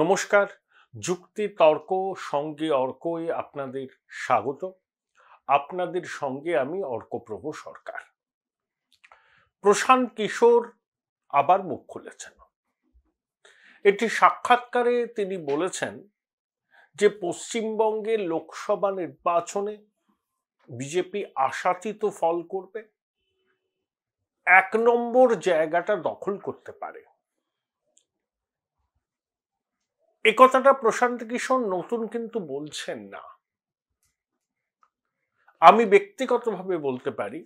নমস্কার, যুক্তি তর্ক সঙ্গে অর্কয়ে আপনাদের স্বাগত। আপনাদের সঙ্গে আমি অর্কপ্রভ সরকার। প্রশান্ত কিশোর আবার মুখ খুলেছেন। একটি সাক্ষাৎকারে তিনি বলেছেন যে পশ্চিমবঙ্গের লোকসভা নির্বাচনে বিজেপি আশাতীত ফল করবে, ১ নম্বর জায়গাটা দখল করতে পারে। এ কথাটা প্রশান্ত কিশোর নতুন কিন্তু বলছেন না। আমি ব্যক্তিগতভাবে বলতে পারি,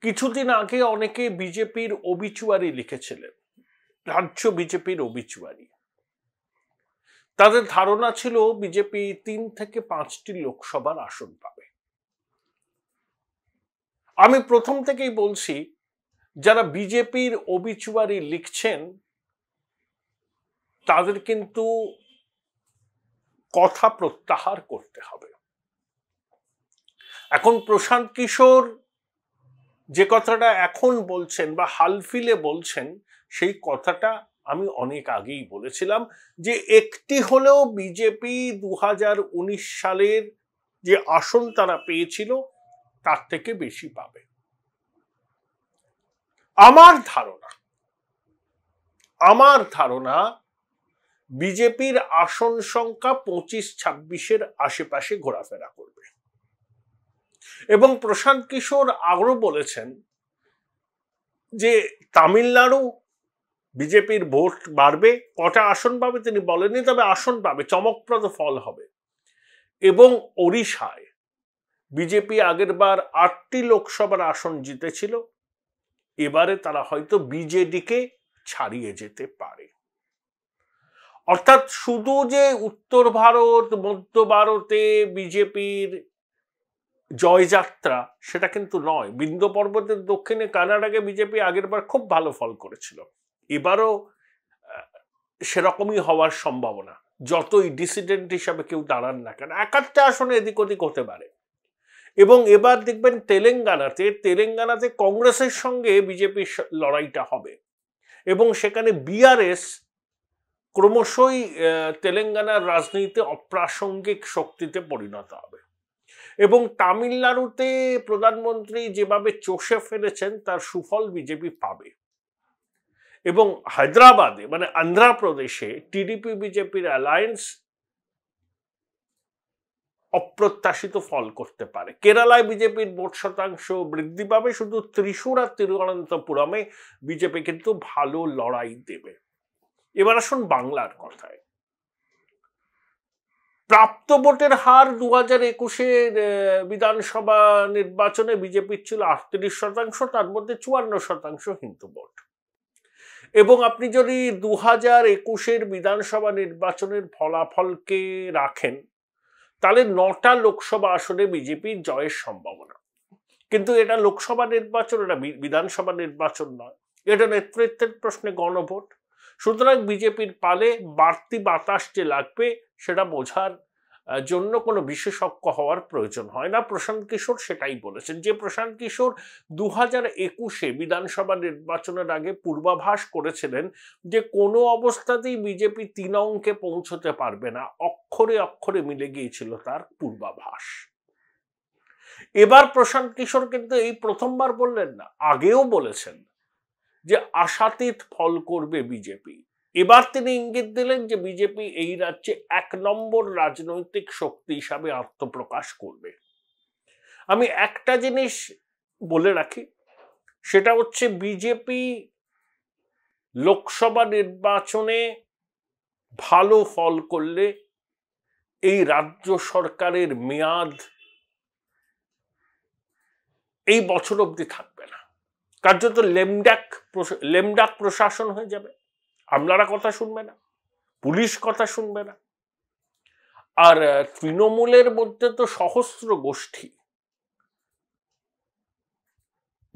কিছুদিন আগে অনেকে বিজেপির ওবিচুয়ারি লিখেছিলেন, রাজ্য বিজেপির ওবিচুয়ারি। তাদের ধারণা ছিল বিজেপি ৩ থেকে ৫টি লোকসভার আসন পাবে। আমি প্রথম থেকেই বলছি, যারা বিজেপির ওবিচুয়ারি লিখছেন তাদের কিন্তু কথা প্রত্যাহার করতে হবে। এখন প্রশান্ত কিশোর যে কথাটা এখন বলছেন বা হালফিলে বলছেন, সেই কথাটা আমি অনেক আগেই বলেছিলাম যে একটি হলেও বিজেপি ২০১৯ সালের যে আসন তারা পেয়েছিল তার থেকে বেশি পাবে। আমার ধারণা বিজেপির আসন সংখ্যা ২৫-২৬-এর আশেপাশে ঘোরাফেরা করবে। এবং প্রশান্ত কিশোর আরো বলেছেন যে তামিলনাড়ু বিজেপির ভোট বাড়বে, কটা আসন পাবে তিনি বলেননি, তবে আসন পাবে, চমকপ্রদ ফল হবে। এবং ওড়িশায় বিজেপি আগের বার ৮টি লোকসভার আসন জিতেছিল, এবারে তারা হয়তো বিজেডিকে ছাড়িয়ে যেতে পারে। অর্থাৎ শুধু যে উত্তর ভারত মধ্য ভারতে বিজেপির জয়যাত্রা সেটা কিন্তু নয়। বিন্ধ্য পর্বতের দক্ষিণে কানাডাকে বিজেপি আগের বার খুব ভালো ফল করেছিল, এবারও সেরকমই হওয়ার সম্ভাবনা, যতই ডিসিডেন্ট হিসাবে কেউ দাঁড়ান না কেন। ১-৮টা আসনে এদিক ওদিক হতে পারে। এবং এবার দেখবেন তেলেঙ্গানাতে কংগ্রেসের সঙ্গে বিজেপির লড়াইটা হবে এবং সেখানে বিআরএস ক্রমশই তেলেঙ্গানার রাজনীতিতে অপ্রাসঙ্গিক শক্তিতে পরিণত হবে। এবং তামিলনাড়ুতে প্রধানমন্ত্রী যেভাবে চষে ফেলেছেন তার সুফল বিজেপি পাবে। এবং হায়দ্রাবাদে মানে অন্ধ্রপ্রদেশে টিডিপি বিজেপির অ্যালায়েন্স অপ্রত্যাশিত ফল করতে পারে। কেরালায় বিজেপির ভোট শতাংশ বৃদ্ধি পাবে, শুধু ত্রিশূর আর তিরুঅনন্তপুরমে বিজেপি কিন্তু ভালো লড়াই দেবে। এবার আসুন বাংলার কথায়। প্রাপ্ত ভোটের হার ২০২১-এর বিধানসভা নির্বাচনে বিজেপির ছিল ৩৮%, তার মধ্যে ৫৪% হিন্দু ভোট। এবং আপনি যদি ২০২১-এর বিধানসভা নির্বাচনের ফলাফলকে রাখেন, তাহলে ৯টা লোকসভা আসনে বিজেপির জয়ের সম্ভাবনা। কিন্তু এটা লোকসভা নির্বাচন, এটা বিধানসভা নির্বাচন নয়, এটা নেতৃত্বের প্রশ্নে গণভোট। সুতরাং বিজেপির পালে বাড়তি বাতাস যে লাগবে সেটা বোঝার জন্য কোনো বিশেষজ্ঞ হওয়ার প্রয়োজন হয় না। প্রশান্ত কিশোর সেটাই বলেছেন। যে প্রশান্ত কিশোর ২০২১-এ বিধানসভা নির্বাচনের আগে পূর্বাভাস করেছিলেন যে কোনো অবস্থাতেই বিজেপি ৩ অঙ্কে পৌঁছতে পারবে না, অক্ষরে অক্ষরে মিলে গিয়েছিল তার পূর্বাভাস। এবার প্রশান্ত কিশোর কিন্তু এই প্রথমবার বললেন না, আগেও বলেছেন যে আশাতীত ফল করবে বিজেপি। এবার তিনি ইঙ্গিত দিলেন যে বিজেপি এই রাজ্যে ১ নম্বর রাজনৈতিক শক্তি হিসাবে আত্মপ্রকাশ করবে। আমি একটা জিনিস বলে রাখি, সেটা হচ্ছে বিজেপি লোকসভা নির্বাচনে ভালো ফল করলে এই রাজ্য সরকারের মেয়াদ এই বছর অবধি থাকবে না। কার্যত লেমডাক প্রশাসন হয়ে যাবে। আমলারা কথা শুনবে না, পুলিশ কথা শুনবে না। আর তৃণমূলের মধ্যে তো সহস্র গোষ্ঠী,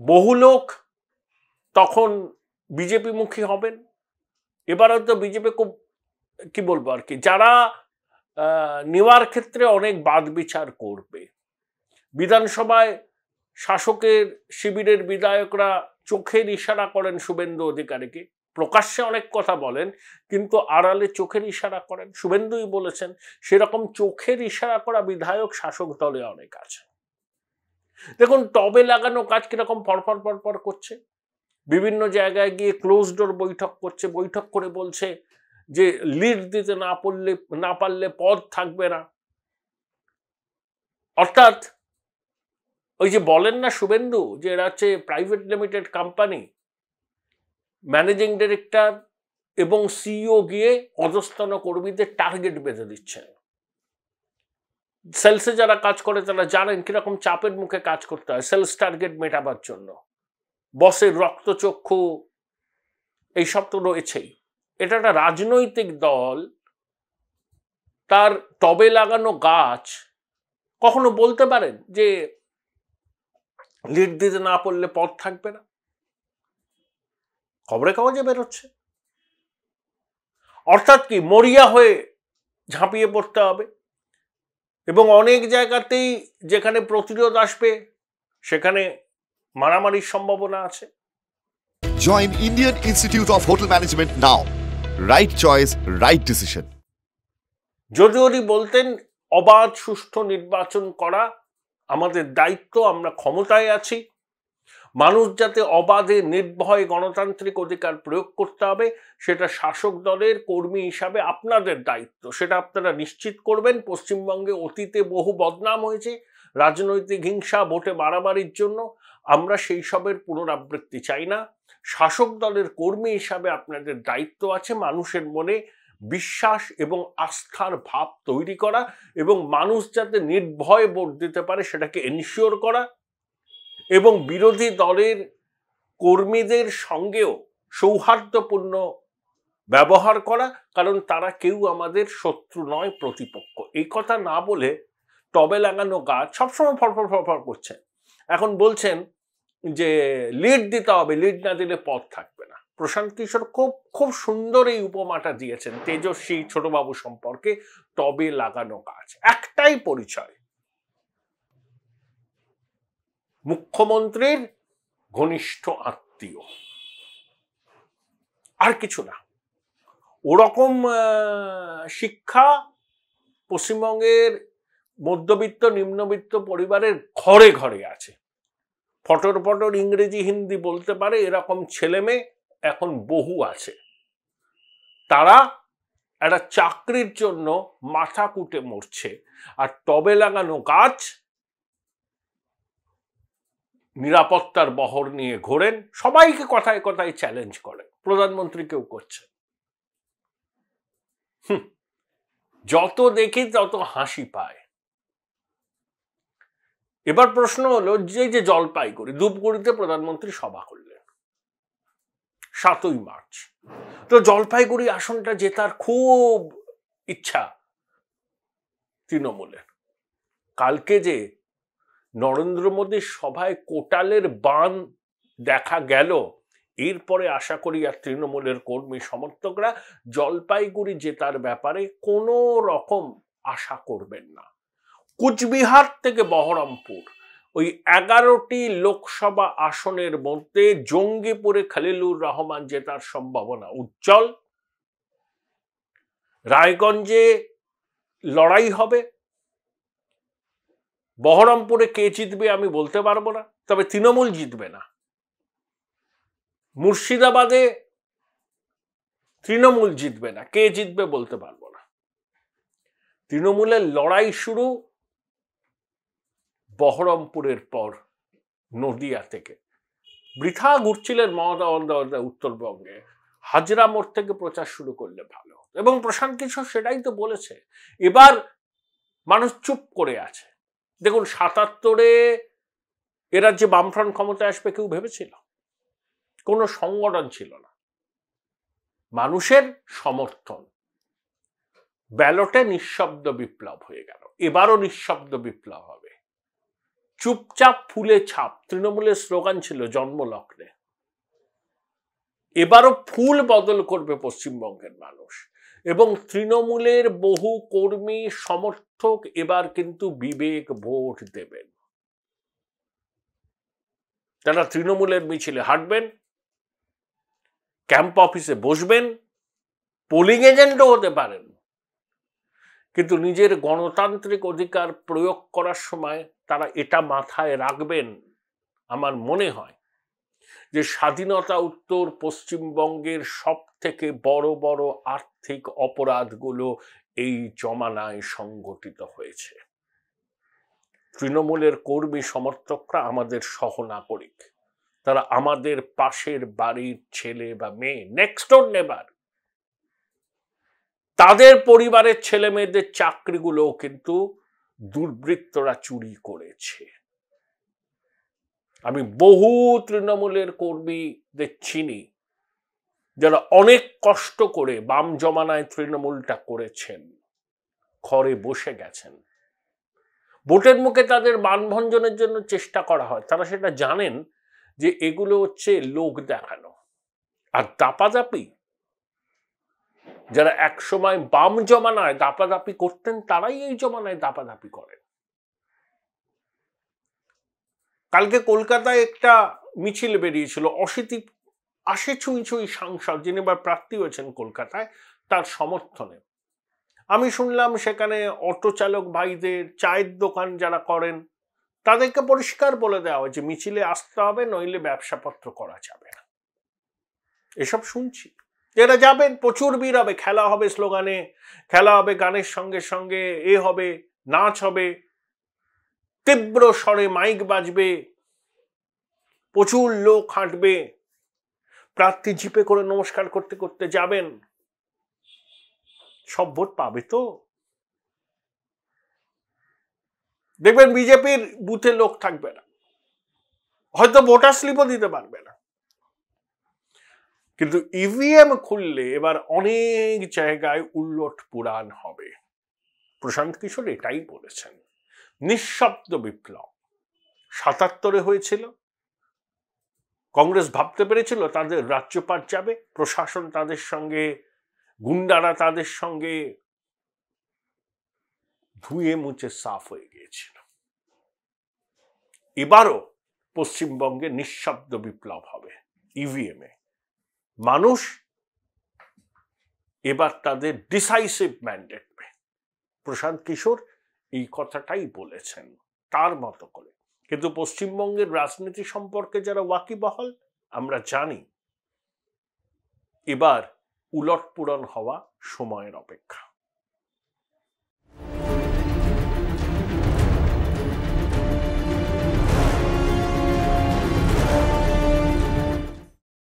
বহু লোক তখন বিজেপি মুখী হবেন। এবার হয়তো বিজেপি খুব কি বলবো আর কি, যারা নেওয়ার ক্ষেত্রে অনেক বাদ বিচার করবে। বিধানসভায় শাসকের শিবিরের বিধায়করা চোখের ইশারা করেন শুভেন্দু অধিকারীকে, প্রকাশ্যে অনেক কথা বলেন, কিন্তু আড়ালে চোখের ইশারা করেন। শুভেন্দুই বলেছেন, সেরকম চোখের ইশারা করা বিধায়ক শাসক দলে অনেক আছে। দেখুন, টবে লাগানো কাজ কিরকম পরপর পরপর করছে, বিভিন্ন জায়গায় গিয়ে ক্লোজ ডোর বৈঠক করছে, বৈঠক করে বলছে যে লিড দিতে না পারলে পদ থাকবে না। অর্থাৎ ওই যে বলেন না শুভেন্দু, যে এরা হচ্ছে private limited company, managing director এবং সিইও গিয়ে অধস্তন কর্মীদের টার্গেট বেঁধে দিচ্ছেন। সেলসে যারা কাজ করে তারা জানেন কিরকম চাপের মুখে কাজ করতে হয় সেলস টার্গেট মেটাবার জন্য। বসের রক্তচক্ষু এইসব তো রয়েছেই। এটা একটা রাজনৈতিক দল, তার টবে লাগানো গাছ কখনো বলতে পারেন যে লিড দিতে না পারলে পদ থাকবে না? খবরে কাগজে বেরোচ্ছে। অর্থাৎ কি, মরিয়া হয়ে ঝাঁপিয়ে পড়তে হবে, এবং অনেক জায়গাতেই যেখানে প্রতিরোধ আসবে সেখানে মারামারির সম্ভাবনা আছে। Join Indian Institute of Hotel Management now. Right choice, right decision. যদি উনি বলতেন অবাধ সুষ্ঠু নির্বাচন করা আমাদের দায়িত্ব, আমরা ক্ষমতায় আছি, মানুষ যাতে অবাধে নির্ভয়ে গণতান্ত্রিক অধিকার প্রয়োগ করতে হবে, সেটা শাসক দলের কর্মী হিসাবে আপনাদের দায়িত্ব, সেটা আপনারা নিশ্চিত করবেন। পশ্চিমবঙ্গে অতীতে বহু বদনাম হয়েছে রাজনৈতিক হিংসা, ভোটে মারামারির জন্য। আমরা সেই সবের পুনরাবৃত্তি চাই না। শাসক দলের কর্মী হিসাবে আপনাদের দায়িত্ব আছে মানুষের মনে বিশ্বাস এবং আস্থার ভাব তৈরি করা, এবং মানুষ যাতে নির্ভয়ে ভোট দিতে পারে সেটাকে এনশিওর করা, এবং বিরোধী দলের কর্মীদের সঙ্গেও সৌহার্দ্যপূর্ণ ব্যবহার করা, কারণ তারা কেউ আমাদের শত্রু নয়, প্রতিপক্ষ। এই কথা না বলে টবে লাগানো গাছ সবসময় ফরফর ফরফর করছে। এখন বলছেন যে লিড দিতে হবে, লিড না দিলে পদ থাকবে না। প্রশান্ত কিশোর খুব সুন্দর এই উপমাটা দিয়েছেন তেজস্বী ছোটবাবু সম্পর্কে। টবে লাগানো গাছ, একটাই পরিচয়, মুখ্যমন্ত্রীর ঘনিষ্ঠ আত্মীয়, আর কিছু না। ওরকম শিক্ষা পশ্চিমবঙ্গের মধ্যবিত্ত নিম্নবিত্ত পরিবারের ঘরে ঘরে আছে। ফটর ফটর ইংরেজি হিন্দি বলতে পারে এরকম ছেলে মেয়ে এখন বহু আছে। তারা একটা চাকরির জন্য মাথা কুটে মরছে, আর টবে লাগানো গাছ নিরাপত্তার বহর নিয়ে ঘোরেন, সবাইকে কথায় কথায় চ্যালেঞ্জ করেন, প্রধানমন্ত্রীকেও করছে। যত দেখি তত হাসি পায়। এবার প্রশ্ন হলো, যে জলপাইগুড়ি ধূপগুড়িতে প্রধানমন্ত্রী সভা করলেন 7ই মার্চ, তো জলপাইগুড়ি আসনটা জেতার খুব ইচ্ছা তৃণমূলের। কালকে যে নরেন্দ্র মোদীর সভায় কোটালের বান দেখা গেল, এরপরে আশা করি আর তৃণমূলের কর্মী সমর্থকরা জলপাইগুড়ি জেতার ব্যাপারে কোনো রকম আশা করবেন না। কুচবিহার থেকে বহরমপুর, ওই 11টি লোকসভা আসনের মধ্যে জঙ্গিপুরে খলিলুর রহমান জেতার সম্ভাবনা উজ্জ্বল। রায়গঞ্জে লড়াই হবে। বহরমপুরে কে জিতবে আমি বলতে পারবো না, তবে তৃণমূল জিতবে না। মুর্শিদাবাদে তৃণমূল জিতবে না, কে জিতবে বলতে পারবো না। তৃণমূলের লড়াই শুরু বহরমপুরের পর নদিয়া থেকে। বৃথা ঘুরছিলেন মমতা বন্দ্যোপাধ্যায় উত্তরবঙ্গে, হাজরা মোড় থেকে প্রচার শুরু করলে ভালো। এবং প্রশান্ত কিশোর সেটাই তো বলেছে। এবার মানুষ চুপ করে আছে। দেখুন, 77-এ এরা যে বামফ্রন্ট ক্ষমতায় আসবে কেউ ভেবেছিল? কোনো সংগঠন ছিল না। মানুষের সমর্থন, ব্যালটে নিঃশব্দ বিপ্লব হয়ে গেল। এবারও নিঃশব্দ বিপ্লব হবে। চুপচাপ ফুলে ছাপ তৃণমূলের স্লোগান ছিল জন্মলগ্নে। এবারও ফুল বদল করবে পশ্চিমবঙ্গের মানুষ, এবং তৃণমূলের বহু কর্মী সমর্থক এবার কিন্তু বিবেক ভোট দেবেন। তারা তৃণমূলের মিছিলে হাঁটবেন, ক্যাম্প অফিসে বসবেন, পোলিং এজেন্টও হতে পারেন, কিন্তু নিজের গণতান্ত্রিক অধিকার প্রয়োগ করার সময় তারা এটা মাথায় রাখবেন, আমার মনে হয় যে স্বাধীনতা উত্তর পশ্চিমবঙ্গের সব থেকে বড় বড় আর্থিক অপরাধগুলো এই জমানায় সংগঠিত হয়েছে। তৃণমূলের কর্মী সমর্থকরা আমাদের সহনাগরিক, তারা আমাদের পাশের বাড়ির ছেলে বা মেয়ে, নেক্সট ডোর নেবার, তাদের পরিবারের ছেলে মেয়েদের চাকরিগুলো কিন্তু দুর্বৃত্তরা চুরি করেছে। আমি বহু তৃণমূলের কর্মীদের চিনি যারা অনেক কষ্ট করে বাম জমানায় তৃণমূলটা করেছেন, ঘরে বসে গেছেন, ভোটের মুখে তাদের মানভঞ্জনের জন্য চেষ্টা করা হয়, তারা সেটা জানেন যে এগুলো হচ্ছে লোক দেখানো। আর দাপাদাপি, যারা একসময় বাম জমানায় দাপাদাপি করতেন তারাই এই জমানায় দাপাদাপি করেন। কালকে কলকাতায় একটা মিছিল বেরিয়েছিল, 80 ছুঁই ছুঁই সাংসদ যিনি এবার প্রার্থী হয়েছেন কলকাতায়, তার সমর্থনে। আমি শুনলাম সেখানে অটো চালক ভাইদের, চায়ের দোকান যারা করেন তাদেরকে পরিষ্কার বলে দেওয়া হয়েছে মিছিলে আসতে হবে, নইলে ব্যবসাপত্র করা যাবে না। এসব শুনছি। এরা যাবেন, প্রচুর ভিড় হবে, খেলা হবে, স্লোগানে খেলা হবে, গানের সঙ্গে সঙ্গে হবে, নাচ হবে, তীব্র স্বরে মাইক বাজবে, প্রচুর লোক হাঁটবে, প্রার্থী জিপে করে নমস্কার করতে করতে যাবেন। সব ভোট পাবে তো? দেখবেন বিজেপির বুথে লোক থাকবে না, হয়তো ভোটার স্লিপও দিতে পারবে না, কিন্তু ইভিএম খুললে এবার অনেক জায়গায় উল্লট পুরাণ হবে। প্রশান্ত কিশোর এটাই বলেছেন। নিঃশব্দ বিপ্লব 77-এ হয়েছিল। কংগ্রেস ভাবতে পেরেছিল তাদের রাজ্যপাট যাবে, প্রশাসন তাদের সঙ্গে, গুন্ডারা তাদের সঙ্গে ধুয়ে মুছে সাফ হয়ে গিয়েছিল। এবারও পশ্চিমবঙ্গে নিঃশব্দ বিপ্লব হবে ইভিএম এ। মানুষ এবার তাদের ডিসাইসিভ ম্যান্ডেট পাবে। প্রশান্ত কিশোর এই কথাটাই বলেছেন তার মতো করে। কিন্তু পশ্চিমবঙ্গের রাজনীতি সম্পর্কে যারা ওয়াকিবহাল, আমরা জানি এবার উলটপুরন হওয়া সময়ের অপেক্ষা।